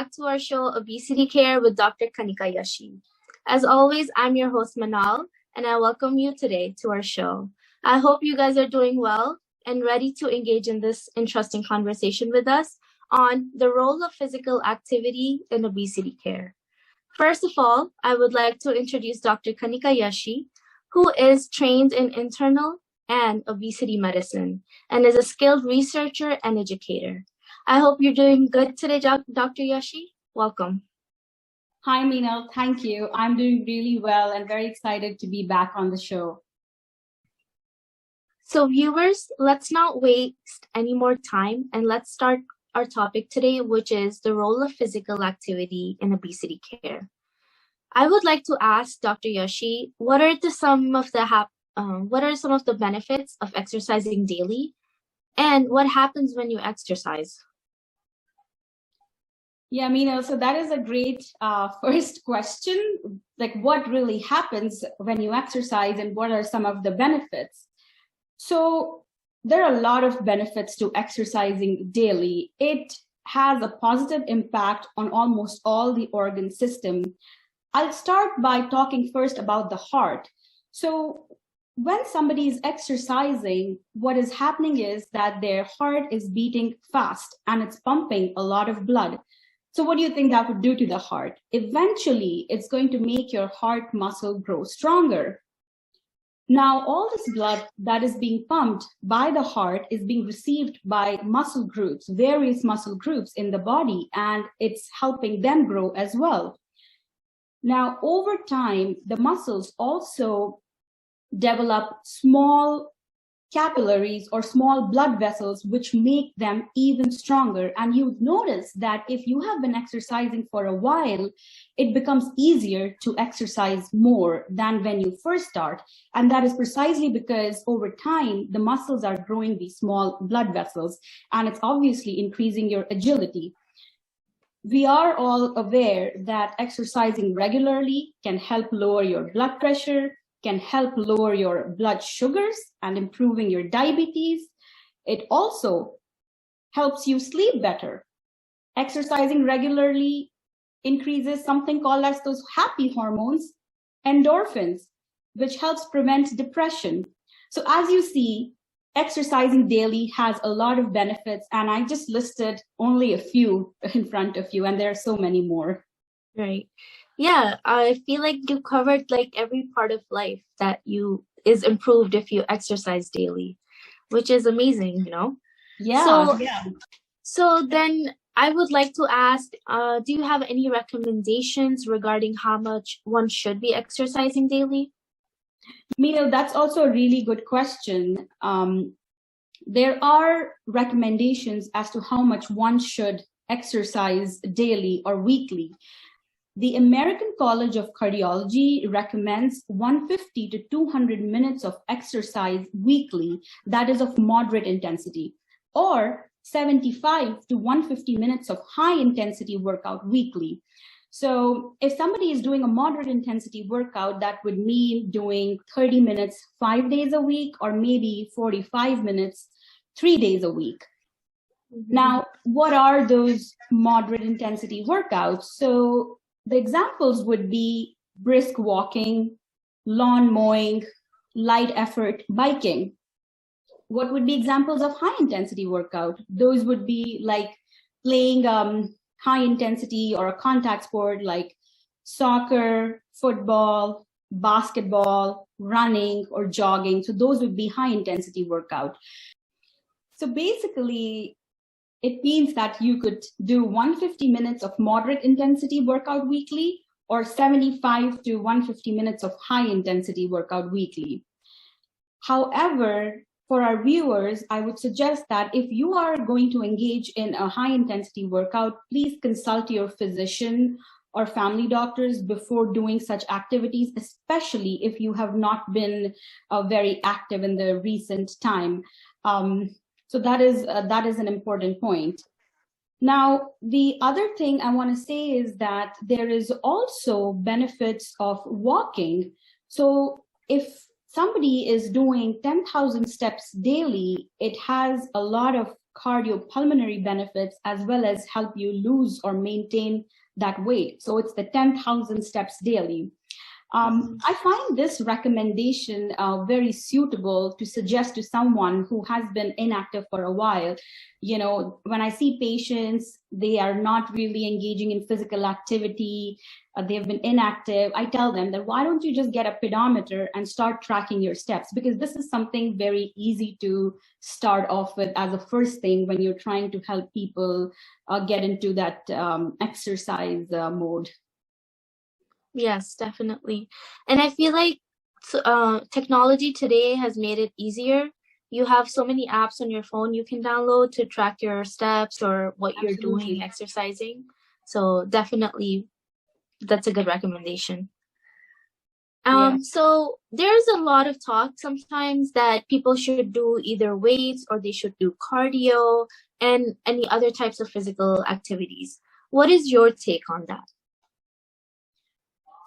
back to our show, Obesity Care with Dr.Kanica Yashi. As always, I'm your host, Manal, and I welcome you today to our show. I hope you guys are doing well and ready to engage in this interesting conversation with us on the role of physical activity in obesity care. First of all, I would like to introduce Dr. Kanica Yashi, who is trained in internal and obesity medicine and is a skilled researcher and educator. I hope you're doing good today, Dr. Yashi. Welcome. Hi, Meenal. Thank you. I'm doing really well and very excited to be back on the show. So viewers, let's not waste any more time and let's start our topic today, which is the role of physical activity in obesity care. I would like to ask Dr. Yashi, what are some of the benefits of exercising daily, and what happens when you exercise? Yeah, Meenal, so that is a great first question. Like, what really happens when you exercise and what are some of the benefits? So there are a lot of benefits to exercising daily. It has a positive impact on almost all the organ system. I'll start by talking first about the heart. So when somebody is exercising, what is happening is that their heart is beating fast and it's pumping a lot of blood. So what do you think that would do to the heart? Eventually, it's going to make your heart muscle grow stronger. Now, all this blood that is being pumped by the heart is being received by muscle groups, various muscle groups in the body, and it's helping them grow as well. Now, over time, the muscles also develop small capillaries or small blood vessels, which make them even stronger. And you notice that if you have been exercising for a while, it becomes easier to exercise more than when you first start. And that is precisely because over time, the muscles are growing these small blood vessels, and it's obviously increasing your agility. We are all aware that exercising regularly can help lower your blood pressure, can help lower your blood sugars and improving your diabetes. It also helps you sleep better. Exercising regularly increases something called as those happy hormones, endorphins, which helps prevent depression. So as you see, exercising daily has a lot of benefits, and I just listed only a few in front of you, and there are so many more. Right. Yeah, I feel like you covered like every part of life that is improved if you exercise daily, which is amazing, you know? Yeah. So then I would like to ask, do you have any recommendations regarding how much one should be exercising daily? Meenal, that's also a really good question. There are recommendations as to how much one should exercise daily or weekly. The American College of Cardiology recommends 150 to 200 minutes of exercise weekly, that is of moderate intensity, or 75 to 150 minutes of high intensity workout weekly. So if somebody is doing a moderate intensity workout, that would mean doing 30 minutes 5 days a week, or maybe 45 minutes 3 days a week. Now, what are those moderate intensity workouts? So the examples would be brisk walking, lawn mowing, light effort biking. What would be examples of high intensity workout? Those would be like playing high intensity or a contact sport like soccer, football, basketball, running, or jogging. So those would be high intensity workout. So basically, it means that you could do 150 minutes of moderate intensity workout weekly, or 75 to 150 minutes of high intensity workout weekly. However, for our viewers, I would suggest that if you are going to engage in a high intensity workout, please consult your physician or family doctors before doing such activities, especially if you have not been very active in the recent time. So that is an important point. Now, the other thing I want to say is that there is also benefits of walking. So if somebody is doing 10,000 steps daily, it has a lot of cardiopulmonary benefits as well as help you lose or maintain that weight. So it's the 10,000 steps daily. I find this recommendation very suitable to suggest to someone who has been inactive for a while. You know, when I see patients, they are not really engaging in physical activity, they've been inactive, I tell them that why don't you just get a pedometer and start tracking your steps? Because this is something very easy to start off with as a first thing when you're trying to help people get into that exercise mode. Yes, definitely. And I feel like technology today has made it easier. You have so many apps on your phone you can download to track your steps or what you're doing, exercising. So definitely, that's a good recommendation. So there's a lot of talk sometimes that people should do either weights or they should do cardio and any other types of physical activities. What is your take on that?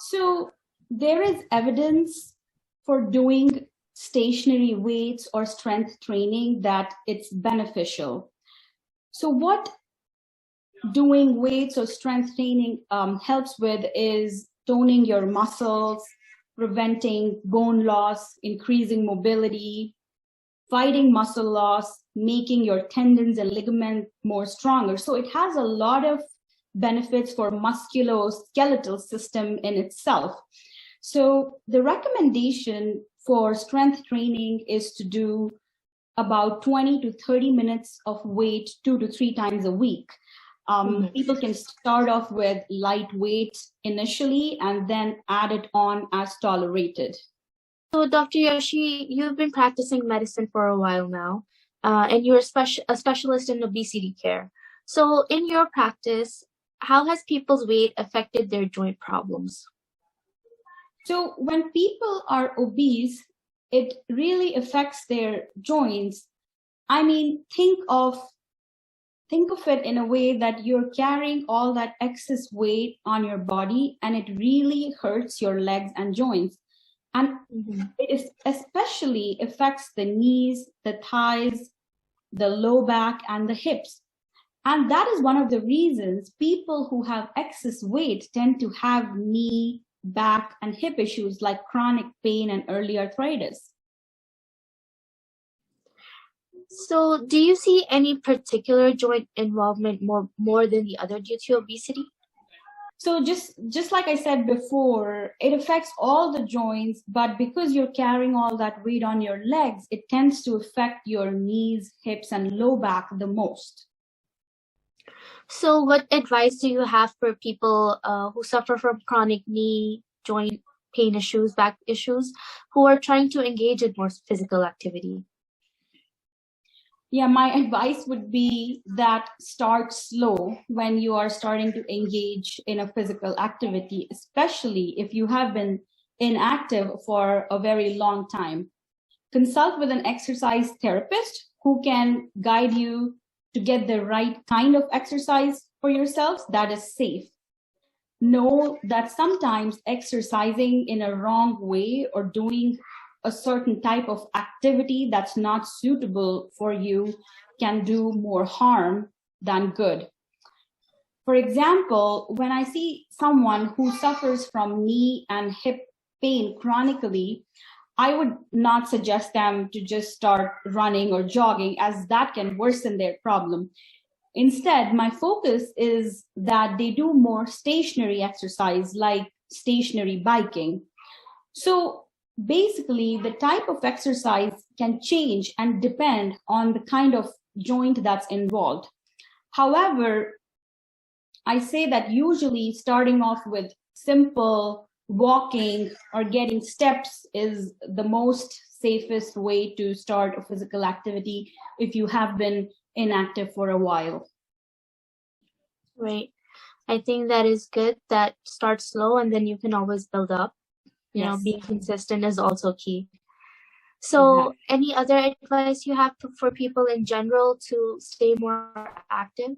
So there is evidence for doing stationary weights or strength training that it's beneficial. So what doing weights or strength training helps with is toning your muscles, preventing bone loss, increasing mobility, fighting muscle loss, making your tendons and ligament more stronger. So it has a lot of benefits for musculoskeletal system in itself. So the recommendation for strength training is to do about 20 to 30 minutes of weight 2 to 3 times a week. People can start off with light weight initially and then add it on as tolerated. So Dr. Yashi, you've been practicing medicine for a while now, and you're a specialist in obesity care. So in your practice, how has people's weight affected their joint problems? So when people are obese, it really affects their joints. I mean, think of it in a way that you're carrying all that excess weight on your body and it really hurts your legs and joints. And it especially affects the knees, the thighs, the low back, and the hips. And that is one of the reasons people who have excess weight tend to have knee, back, and hip issues like chronic pain and early arthritis. So do you see any particular joint involvement more than the other due to obesity? So just like I said before, it affects all the joints, but because you're carrying all that weight on your legs, it tends to affect your knees, hips, and low back the most. So what advice do you have for people who suffer from chronic knee, joint pain issues, back issues, who are trying to engage in more physical activity? Yeah, my advice would be that start slow when you are starting to engage in a physical activity, especially if you have been inactive for a very long time. Consult with an exercise therapist who can guide you to get the right kind of exercise for yourselves that is safe. Know that sometimes exercising in a wrong way or doing a certain type of activity that's not suitable for you can do more harm than good. For example, when I see someone who suffers from knee and hip pain chronically, I would not suggest them to just start running or jogging, as that can worsen their problem. Instead, my focus is that they do more stationary exercise like stationary biking. So basically, the type of exercise can change and depend on the kind of joint that's involved. However, I say that usually starting off with simple walking or getting steps is the most safest way to start a physical activity if you have been inactive for a while. Right. I think that is good. That start slow and then you can always build up. You know, being consistent is also key. So any other advice you have for people in general to stay more active?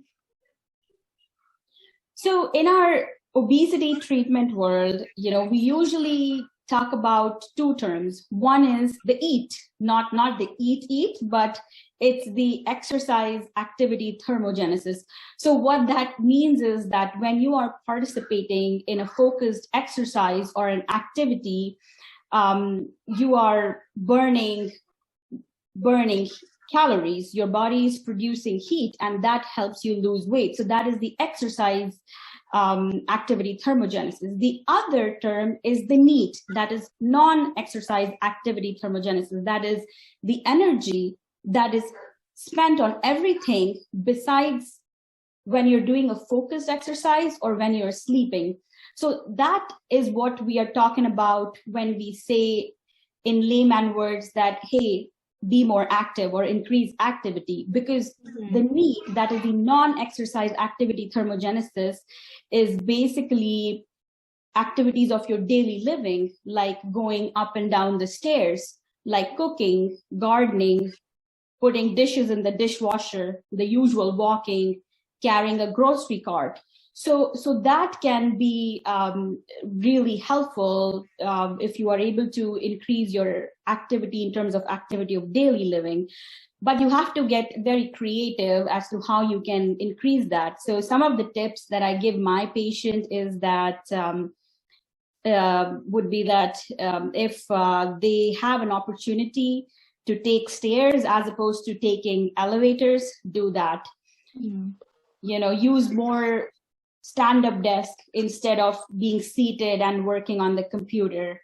So in our obesity treatment world, you know, we usually talk about two terms. One is the eat, not the eat, but It's the exercise activity thermogenesis. So what that means is that when you are participating in a focused exercise or an activity, you are burning calories, your body is producing heat, and that helps you lose weight. So that is the exercise activity thermogenesis. The other term is the NEAT, that is non-exercise activity thermogenesis. That is the energy that is spent on everything besides when you're doing a focused exercise or when you're sleeping. So that is what we are talking about when we say in layman words that, hey, be more active or increase activity, because the need, that is the non-exercise activity thermogenesis, is basically activities of your daily living, like going up and down the stairs, like cooking, gardening, putting dishes in the dishwasher, the usual walking, carrying a grocery cart. So that can be really helpful if you are able to increase your activity in terms of activity of daily living. But you have to get very creative as to how you can increase that. So some of the tips that I give my patient is that would be that if they have an opportunity to take stairs as opposed to taking elevators, do that. You know, use more stand-up desk instead of being seated and working on the computer.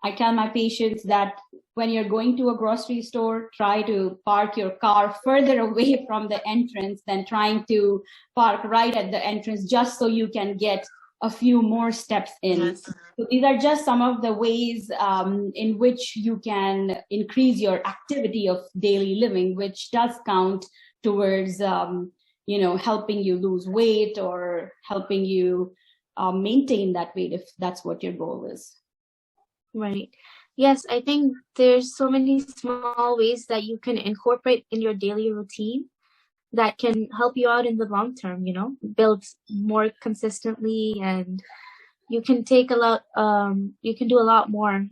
I tell my patients that when you're going to a grocery store, try to park your car further away from the entrance than trying to park right at the entrance, just so you can get a few more steps in. Yes. So these are just some of the ways in which you can increase your activity of daily living, which does count towards helping you lose weight or helping you maintain that weight, if that's what your goal is. Right. Yes, I think there's so many small ways that you can incorporate in your daily routine that can help you out in the long term, build more consistently, and you can take you can do a lot more,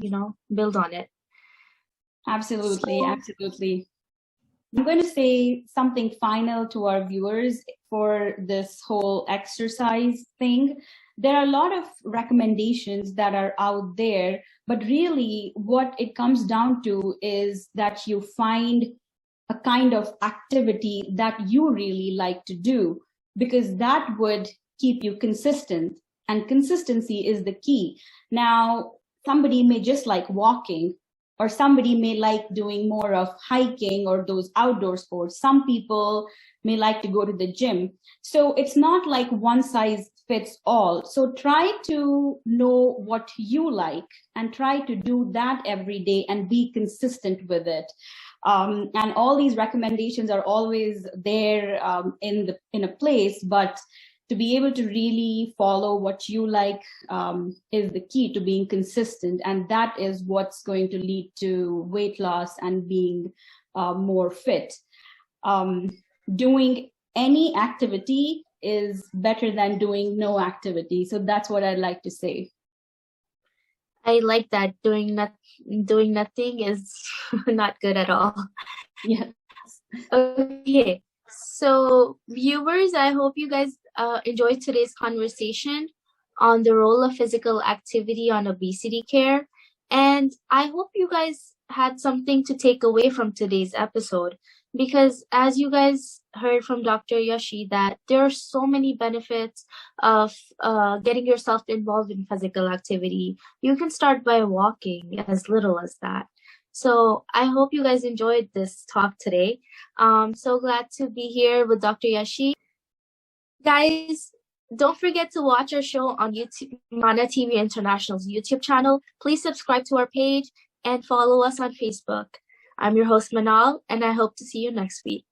build on it. Absolutely, absolutely. I'm going to say something final to our viewers for this whole exercise thing. There are a lot of recommendations that are out there, but really what it comes down to is that you find a kind of activity that you really like to do, because that would keep you consistent, and consistency is the key. Now, somebody may just like walking, or somebody may like doing more of hiking or those outdoor sports. Some people may like to go to the gym. So it's not like one size fits all. So try to know what you like and try to do that every day and be consistent with it. And all these recommendations are always there in a place, but to be able to really follow what you like is the key to being consistent. And that is what's going to lead to weight loss and being more fit. Doing any activity is better than doing no activity. So that's what I'd like to say. I like that. Doing nothing is not good at all. Yes. Okay. So viewers, I hope you guys enjoyed today's conversation on the role of physical activity on obesity care. And I hope you guys had something to take away from today's episode, because as you guys heard from Dr. Yashi, that there are so many benefits of getting yourself involved in physical activity. You can start by walking, as little as that. So I hope you guys enjoyed this talk today. So glad to be here with Dr. Yashi. Guys, don't forget to watch our show on YouTube, MANATVINT International's YouTube channel. Please subscribe to our page and follow us on Facebook. I'm your host, Manal, and I hope to see you next week.